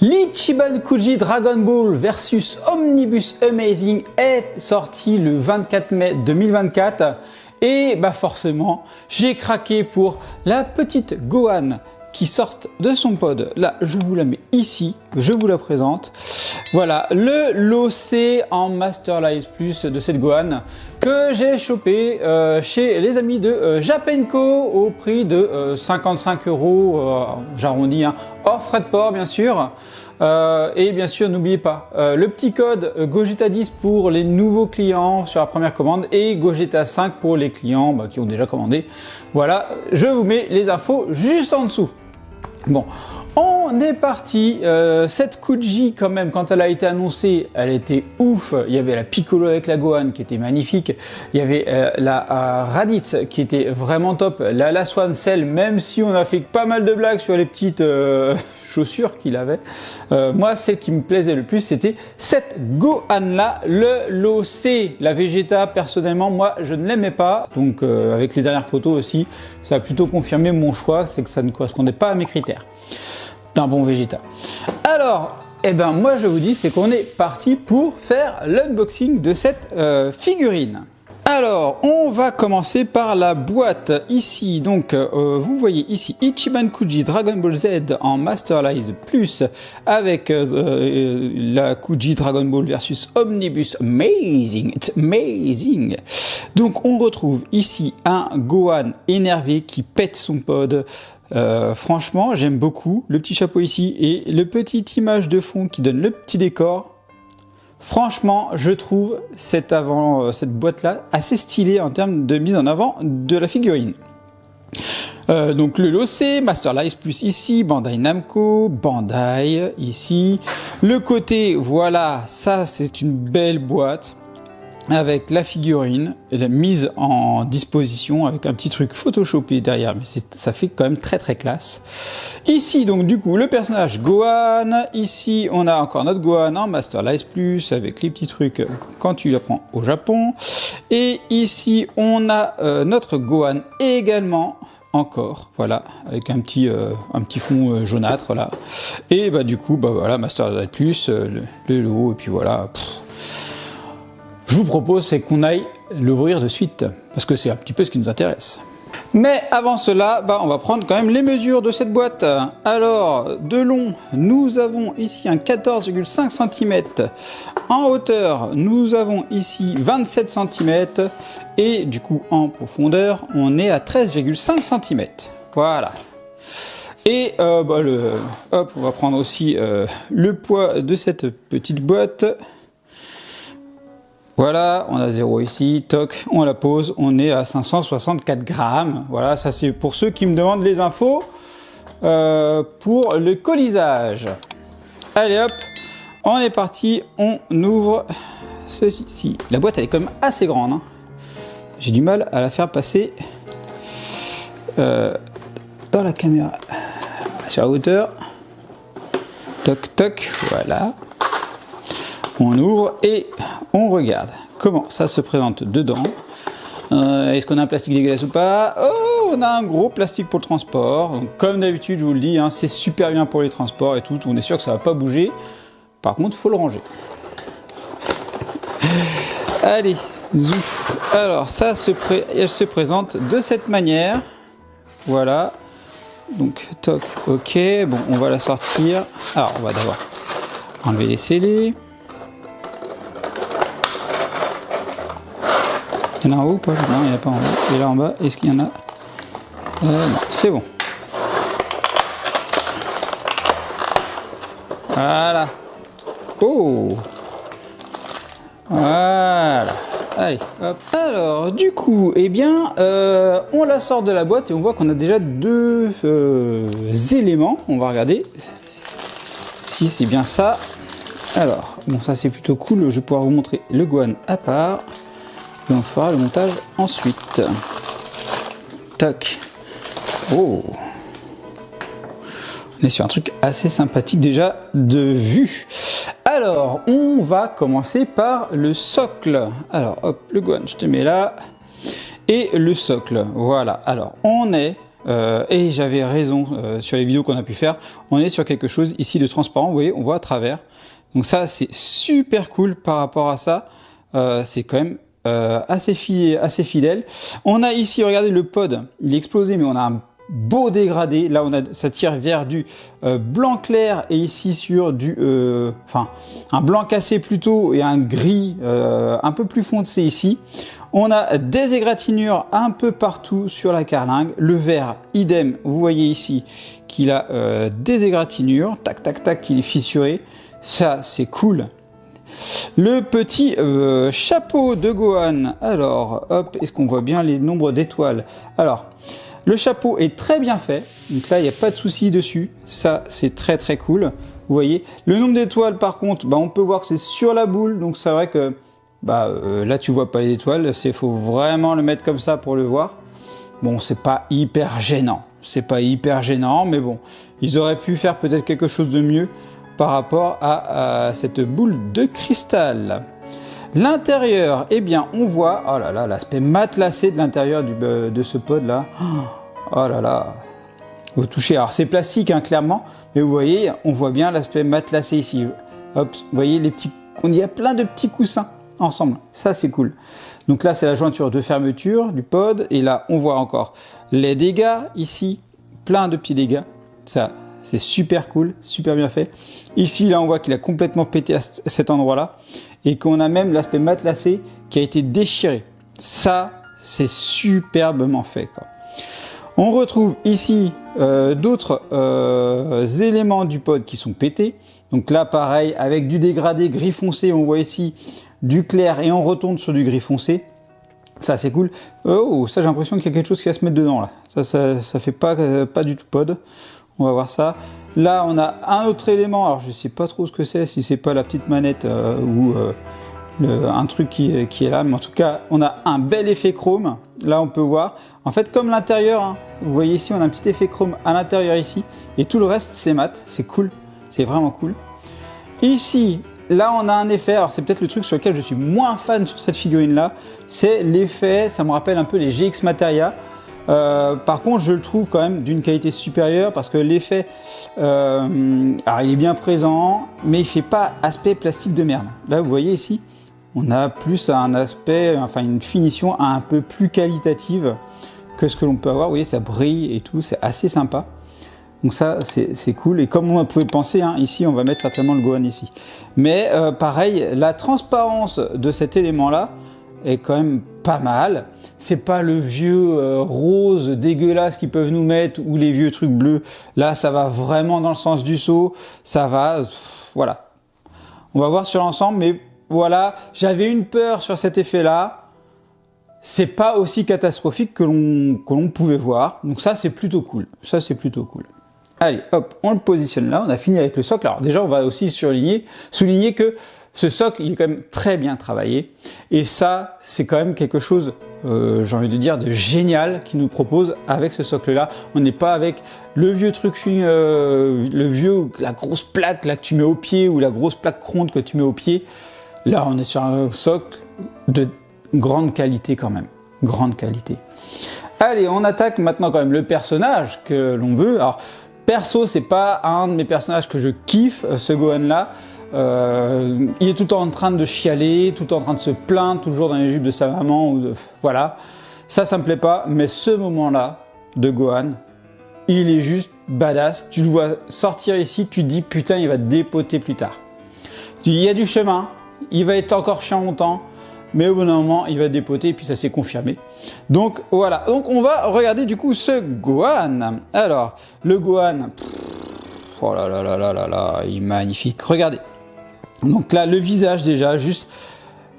L'Ichiban Kuji Dragon Ball versus Omnibus Amazing est sorti le 24 mai 2024 et bah forcément j'ai craqué pour la petite Gohan qui sort de son pod. Là je vous la mets ici, je vous la présente. Voilà le lot C en Master Life Plus de cette Gohan que j'ai chopé chez les amis de Japenco au prix de 55 €, j'arrondis, hein, hors frais de port bien sûr. Et bien sûr, n'oubliez pas le petit code Gogeta10 pour les nouveaux clients sur la première commande et Gogeta5 pour les clients qui ont déjà commandé. Voilà, je vous mets les infos juste en dessous. Bon, on est parti. Cette Kuji, quand même, quand elle a été annoncée, elle était ouf. Il y avait la Piccolo avec la Gohan qui était magnifique. Il y avait la Raditz qui était vraiment top. La Swan Cell, même si on a fait pas mal de blagues sur les petites chaussures qu'il avait. Moi, celle qui me plaisait le plus, c'était cette Gohan-là, le lot C. La Vegeta, personnellement, moi, je ne l'aimais pas. Donc, avec les dernières photos aussi, ça a plutôt confirmé mon choix, c'est que ça ne correspondait pas à mes critères d'un bon Vegeta. Alors, eh ben, moi, je vous dis, c'est qu'on est parti pour faire l'unboxing de cette figurine. Alors, on va commencer par la boîte ici. Donc, vous voyez ici Ichiban Kuji Dragon Ball Z en Master Life Plus avec la Kuji Dragon Ball versus Omnibus Amazing. It's amazing. Donc, on retrouve ici un Gohan énervé qui pète son pod. Franchement, j'aime beaucoup le petit chapeau ici et le petite image de fond qui donne le petit décor. Franchement, je trouve cette boîte-là assez stylée en termes de mise en avant de la figurine. Donc le lot C, Master Life Plus ici, Bandai Namco, Bandai ici. Le côté, voilà, ça c'est une belle boîte avec la figurine et la mise en disposition avec un petit truc photoshopé derrière, mais ça fait quand même très très classe. Ici donc du coup le personnage Gohan, ici on a encore notre Gohan en Master Life Plus avec les petits trucs quand tu l'apprends au Japon, et ici on a notre Gohan également encore, voilà, avec un petit fond jaunâtre là, et bah du coup bah voilà Master Life Plus, le lot, et puis voilà. Je vous propose, c'est qu'on aille l'ouvrir de suite, parce que c'est un petit peu ce qui nous intéresse. Mais avant cela, on va prendre quand même les mesures de cette boîte. Alors, de long, nous avons ici un 14,5 cm. En hauteur, nous avons ici 27 cm. Et du coup, en profondeur, on est à 13,5 cm. Voilà. Et on va prendre aussi le poids de cette petite boîte. Voilà, on a 0 ici, toc, on la pose, on est à 564 grammes. Voilà, ça c'est pour ceux qui me demandent les infos pour le colisage. Allez hop, on est parti, on ouvre ceci. La boîte elle est quand même assez grande, hein. J'ai du mal à la faire passer dans la caméra. Sur la hauteur. Toc toc, voilà. On ouvre et on regarde comment ça se présente dedans. Est-ce qu'on a un plastique dégueulasse ou pas? Oh, on a un gros plastique pour le transport. Donc, comme d'habitude, je vous le dis, hein, c'est super bien pour les transports et tout. On est sûr que ça va pas bouger. Par contre, il faut le ranger. Allez, zouf. Alors, elle se présente de cette manière. Voilà. Donc, toc, ok. Bon, on va la sortir. Alors, on va d'abord enlever les scellés. Il y en a en haut ou pas? Non, il n'y en a pas en haut. Et là en bas, est-ce qu'il y en a? Non, c'est bon. Voilà. Oh! Voilà. Allez, hop. Alors, du coup, eh bien, on la sort de la boîte et on voit qu'on a déjà deux éléments. On va regarder si c'est bien ça. Alors, bon, ça c'est plutôt cool. Je vais pouvoir vous montrer le Gohan à part. Et on fera le montage ensuite. Tac. Oh. On est sur un truc assez sympathique déjà de vue. Alors, on va commencer par le socle. Alors, hop, le Gohan, je te mets là. Et le socle, voilà. Alors, on est et j'avais raison sur les vidéos qu'on a pu faire, on est sur quelque chose ici de transparent, vous voyez, on voit à travers. Donc ça, c'est super cool par rapport à ça. C'est quand même assez fidèle. On a ici, regardez, le pod, il est explosé, mais on a un beau dégradé. Là, ça tire vers du blanc clair et ici sur du, un blanc cassé plutôt et un gris un peu plus foncé ici. On a des égratignures un peu partout sur la carlingue. Le vert, idem, vous voyez ici qu'il a des égratignures. Tac, tac, tac, il est fissuré. Ça, c'est cool. Le petit chapeau de Gohan. Alors, hop, est-ce qu'on voit bien les nombres d'étoiles? Alors, le chapeau est très bien fait. Donc là, il n'y a pas de souci dessus. Ça, c'est très, très cool. Vous voyez. Le nombre d'étoiles, par contre, on peut voir que c'est sur la boule. Donc, c'est vrai que là, tu vois pas les étoiles. Il faut vraiment le mettre comme ça pour le voir. Bon, c'est pas hyper gênant. C'est pas hyper gênant, mais bon, ils auraient pu faire peut-être quelque chose de mieux par rapport à cette boule de cristal. L'intérieur, eh bien, on voit, oh là là, l'aspect matelassé de l'intérieur de ce pod là. Oh là là, vous touchez. Alors c'est plastique, hein, clairement, mais vous voyez, on voit bien l'aspect matelassé ici. Hop, vous voyez les petits, il y a plein de petits coussins ensemble. Ça, c'est cool. Donc là, c'est la jointure de fermeture du pod, et là, on voit encore les dégâts ici, plein de petits dégâts. Ça, c'est super cool, super bien fait. Ici, là, on voit qu'il a complètement pété à cet endroit-là et qu'on a même l'aspect matelassé qui a été déchiré. Ça, c'est superbement fait, quoi. On retrouve ici d'autres éléments du pod qui sont pétés. Donc là, pareil, avec du dégradé gris foncé, on voit ici du clair et on retourne sur du gris foncé. Ça, c'est cool. Oh, ça, j'ai l'impression qu'il y a quelque chose qui va se mettre dedans, là. Ça fait pas du tout pod. On va voir ça. Là, on a un autre élément. Alors, je sais pas trop ce que c'est, si c'est pas la petite manette ou un truc qui est là. Mais en tout cas, on a un bel effet chrome. Là, on peut voir. En fait, comme l'intérieur, hein, vous voyez ici, on a un petit effet chrome à l'intérieur ici. Et tout le reste, c'est mat. C'est cool. C'est vraiment cool. Ici, là, on a un effet. Alors, c'est peut-être le truc sur lequel je suis moins fan sur cette figurine-là. C'est l'effet, ça me rappelle un peu les GX Materia. Par contre, je le trouve quand même d'une qualité supérieure parce que l'effet, alors il est bien présent, mais il fait pas aspect plastique de merde. Là, vous voyez ici, on a plus un aspect, enfin une finition un peu plus qualitative que ce que l'on peut avoir. Vous voyez, ça brille et tout, c'est assez sympa. Donc ça, c'est cool. Et comme on pouvait penser, hein, ici, on va mettre certainement le Gohan ici. Mais pareil, la transparence de cet élément-là est quand même pas mal. C'est pas le vieux rose dégueulasse qu'ils peuvent nous mettre ou les vieux trucs bleus. Là, ça va vraiment dans le sens du saut. Ça va, voilà. On va voir sur l'ensemble, mais voilà. J'avais une peur sur cet effet-là. C'est pas aussi catastrophique que l'on pouvait voir. Donc ça, c'est plutôt cool. Ça, c'est plutôt cool. Allez, hop, on le positionne là. On a fini avec le socle. Alors déjà, on va aussi souligner que ce socle, il est quand même très bien travaillé. Et ça, c'est quand même quelque chose, j'ai envie de dire, de génial qu'il nous propose avec ce socle-là. On n'est pas avec le vieux truc, la grosse plaque là que tu mets au pied ou la grosse plaque ronde que tu mets au pied. Là, on est sur un socle de grande qualité quand même. Grande qualité. Allez, on attaque maintenant quand même le personnage que l'on veut. Alors, perso, c'est pas un de mes personnages que je kiffe, ce Gohan-là. Il est tout le temps en train de chialer, tout le temps en train de se plaindre, toujours dans les jupes de sa maman. Voilà. Ça me plaît pas. Mais ce moment-là de Gohan, il est juste badass. Tu le vois sortir ici, tu te dis putain, il va te dépoter plus tard. Il y a du chemin, il va être encore chiant longtemps, mais au bout d'un moment, il va te dépoter et puis ça s'est confirmé. Donc voilà. Donc on va regarder du coup ce Gohan. Alors, le Gohan, oh là là là là là là, il est magnifique. Regardez. Donc là, le visage déjà, juste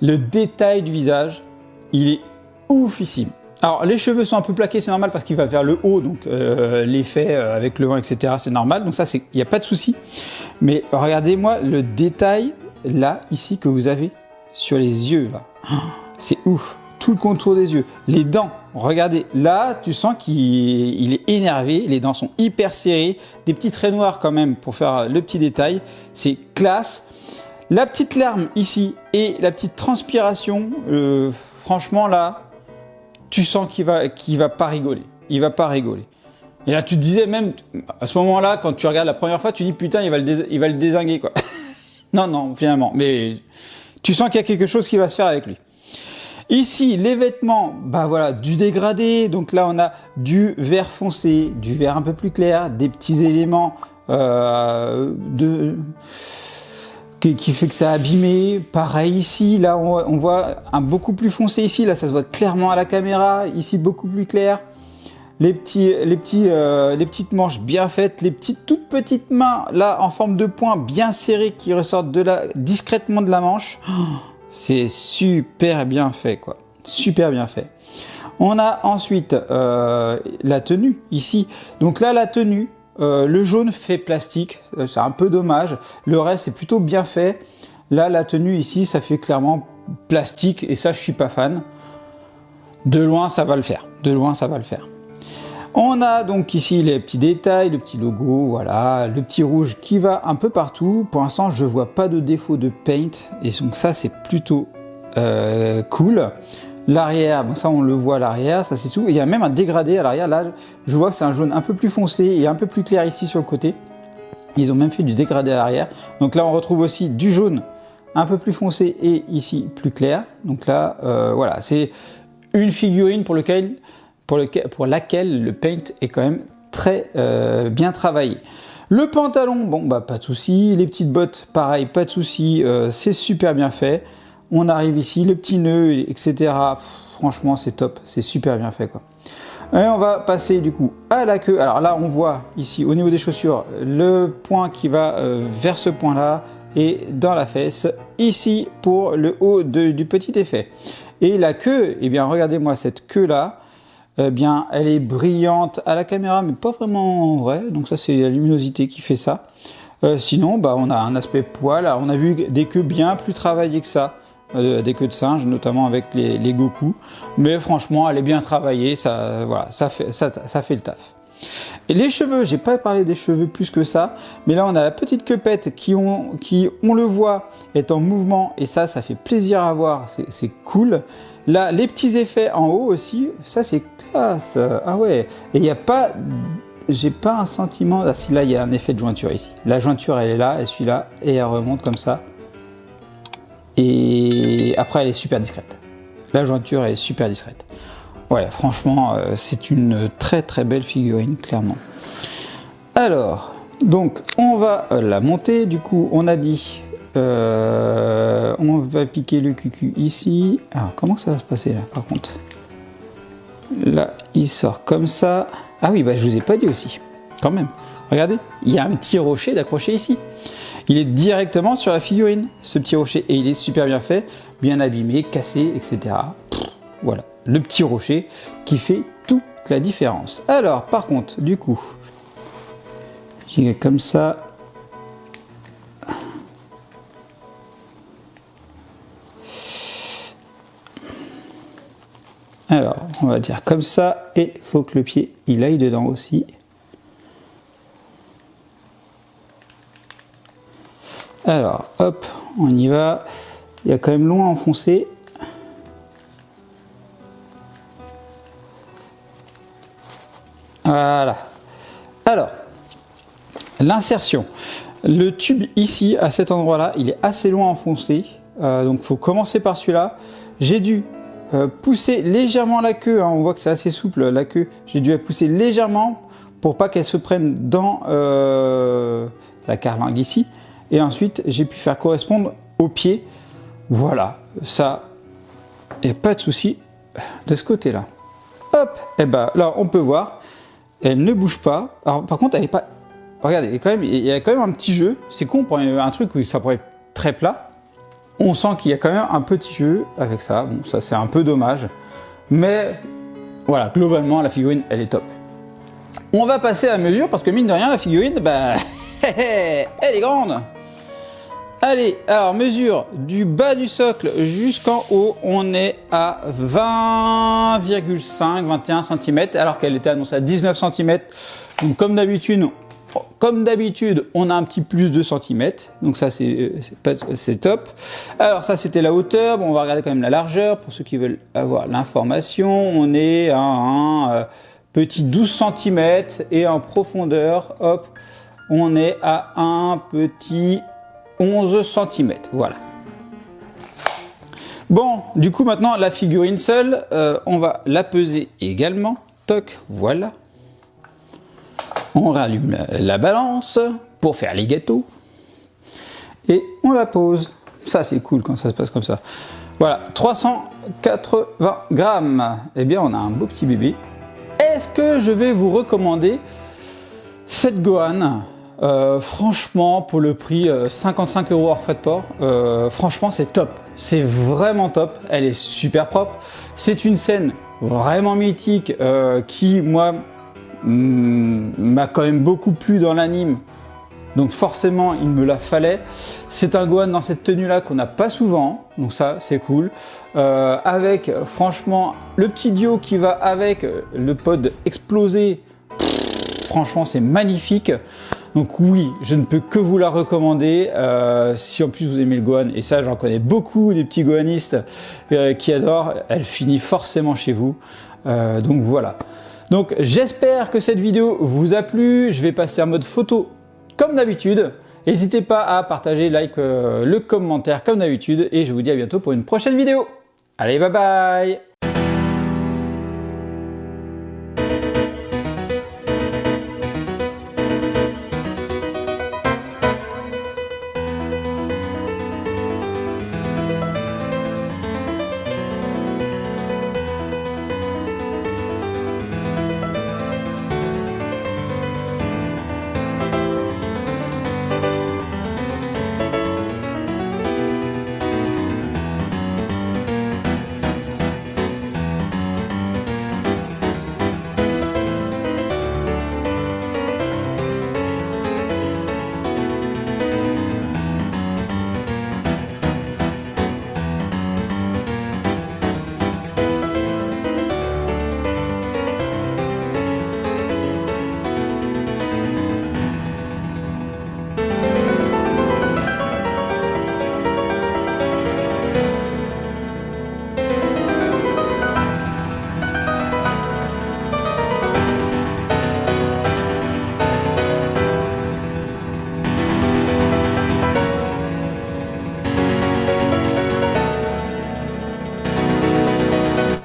le détail du visage, il est oufissime. Alors les cheveux sont un peu plaqués, c'est normal parce qu'il va vers le haut, donc l'effet avec le vent, etc. c'est normal, donc ça, il n'y a pas de souci. Mais regardez-moi le détail là, ici, que vous avez sur les yeux, là. C'est ouf, tout le contour des yeux, les dents. Regardez, là, tu sens qu'il est énervé, les dents sont hyper serrées, des petits traits noirs quand même pour faire le petit détail, c'est classe. La petite larme ici et la petite transpiration, franchement là, tu sens qu'il va pas rigoler. Il va pas rigoler. Et là, tu te disais même, à ce moment-là, quand tu regardes la première fois, tu dis putain, il va le dézinguer, quoi. Non, non, finalement. Mais tu sens qu'il y a quelque chose qui va se faire avec lui. Ici, les vêtements, bah voilà, du dégradé. Donc là, on a du vert foncé, du vert un peu plus clair, des petits éléments qui fait que ça a abîmé. Pareil ici, là, on voit un beaucoup plus foncé ici. Là, ça se voit clairement à la caméra. Ici, beaucoup plus clair. Les petites manches bien faites, les toutes petites mains là en forme de poing bien serrées qui ressortent discrètement de la manche. Oh, c'est super bien fait, quoi. Super bien fait. On a ensuite la tenue ici. Donc là, la tenue, le jaune fait plastique, c'est un peu dommage. Le reste est plutôt bien fait. Là, la tenue ici, ça fait clairement plastique et ça, je suis pas fan. De loin, ça va le faire. De loin, ça va le faire. On a donc ici les petits détails, le petit logo, voilà, le petit rouge qui va un peu partout. Pour l'instant, je vois pas de défaut de paint et donc ça, c'est plutôt cool. L'arrière, bon ça on le voit à l'arrière, ça c'est tout. Il y a même un dégradé à l'arrière. Là, je vois que c'est un jaune un peu plus foncé et un peu plus clair ici sur le côté. Ils ont même fait du dégradé à l'arrière. Donc là, on retrouve aussi du jaune un peu plus foncé et ici plus clair. Donc là, voilà, c'est une figurine pour laquelle le paint est quand même très bien travaillé. Le pantalon, bon bah pas de souci. Les petites bottes, pareil, pas de souci. C'est super bien fait. On arrive ici, le petit nœud, etc. Pff, franchement, c'est top. C'est super bien fait, quoi. Et on va passer du coup à la queue. Alors là, on voit ici au niveau des chaussures le point qui va vers ce point-là et dans la fesse. Ici pour le haut du petit effet. Et la queue, eh bien regardez-moi cette queue-là. Eh bien, elle est brillante à la caméra, mais pas vraiment en vrai. Donc ça, c'est la luminosité qui fait ça. Sinon, bah, on a un aspect poil. Alors, on a vu des queues bien plus travaillées que ça. Des queues de singe, notamment avec les Goku. Mais franchement, elle est bien travaillée. Ça, voilà, ça fait le taf. Et les cheveux, j'ai pas parlé des cheveux plus que ça. Mais là, on a la petite queupette qui, on le voit, est en mouvement. Et ça fait plaisir à voir. C'est cool. Là, les petits effets en haut aussi, ça c'est classe. Ah ouais. Et il n'y a pas, j'ai pas un sentiment. Ah si, là il y a un effet de jointure ici. La jointure elle est là, elle suit là et elle remonte comme ça. Et après elle est super discrète. La jointure elle est super discrète. Ouais, franchement, c'est une très très belle figurine, clairement. Alors, donc on va la monter. Du coup, on a dit. On va piquer le cucu ici. Alors comment ça va se passer là par contre? Là il sort comme ça. Ah oui, bah je vous ai pas dit aussi. Quand même. Regardez, il y a un petit rocher d'accroché ici. Il est directement sur la figurine, ce petit rocher. Et il est super bien fait, bien abîmé, cassé, etc. Pff, voilà, le petit rocher qui fait toute la différence. Alors par contre, du coup, j'y vais comme ça. Alors, on va dire comme ça, et il faut que le pied, il aille dedans aussi. Alors, hop, on y va. Il y a quand même loin à enfoncer. Voilà. Alors, l'insertion. Le tube ici, à cet endroit-là, il est assez loin à enfoncer. Donc, il faut commencer par celui-là. J'ai dû pousser légèrement la queue, hein, on voit que c'est assez souple la queue, j'ai dû la pousser légèrement pour pas qu'elle se prenne dans la carlingue ici, et ensuite j'ai pu faire correspondre au pied. Voilà, ça, il n'y a pas de souci de ce côté là. Hop, et ben là on peut voir, elle ne bouge pas. Alors par contre elle est pas, regardez, il y a quand même un petit jeu, c'est con pour un truc où ça pourrait être très plat. On sent qu'il y a quand même un petit jeu avec ça. Bon, ça c'est un peu dommage. Mais voilà, globalement, la figurine, elle est top. On va passer à la mesure parce que mine de rien, la figurine, bah, elle est grande. Allez, alors mesure du bas du socle jusqu'en haut, on est à 20,5-21 cm alors qu'elle était annoncée à 19 cm. Donc comme d'habitude, on a un petit plus de centimètres, donc ça c'est top. Alors ça c'était la hauteur, bon, on va regarder quand même la largeur pour ceux qui veulent avoir l'information. On est à un petit 12 cm et en profondeur, hop, on est à un petit 11 cm. Voilà. Bon, du coup maintenant la figurine seule, on va la peser également. Toc, voilà. On rallume la balance pour faire les gâteaux. Et on la pose. Ça c'est cool quand ça se passe comme ça. Voilà, 380 grammes. Eh bien on a un beau petit bébé. Est-ce que je vais vous recommander cette Gohan? Franchement, pour le prix 55 € hors frais de port, franchement c'est top, c'est vraiment top, elle est super propre, c'est une scène vraiment mythique qui moi m'a quand même beaucoup plu dans l'anime, donc forcément il me la fallait. C'est un Gohan dans cette tenue là qu'on n'a pas souvent, donc ça c'est cool, avec franchement le petit Dio qui va avec le pod explosé, franchement c'est magnifique. Donc oui, je ne peux que vous la recommander, si en plus vous aimez le Gohan, et ça j'en connais beaucoup des petits Gohanistes qui adorent, elle finit forcément chez vous, donc voilà. Donc j'espère que cette vidéo vous a plu, je vais passer en mode photo comme d'habitude, n'hésitez pas à partager, like, le commentaire comme d'habitude, et je vous dis à bientôt pour une prochaine vidéo. Allez, bye bye!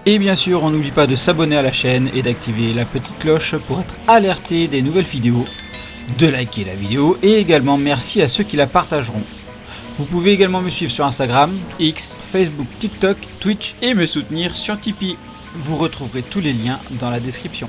Et bien sûr, on n'oublie pas de s'abonner à la chaîne et d'activer la petite cloche pour être alerté des nouvelles vidéos, de liker la vidéo et également merci à ceux qui la partageront. Vous pouvez également me suivre sur Instagram, X, Facebook, TikTok, Twitch et me soutenir sur Tipeee. Vous retrouverez tous les liens dans la description.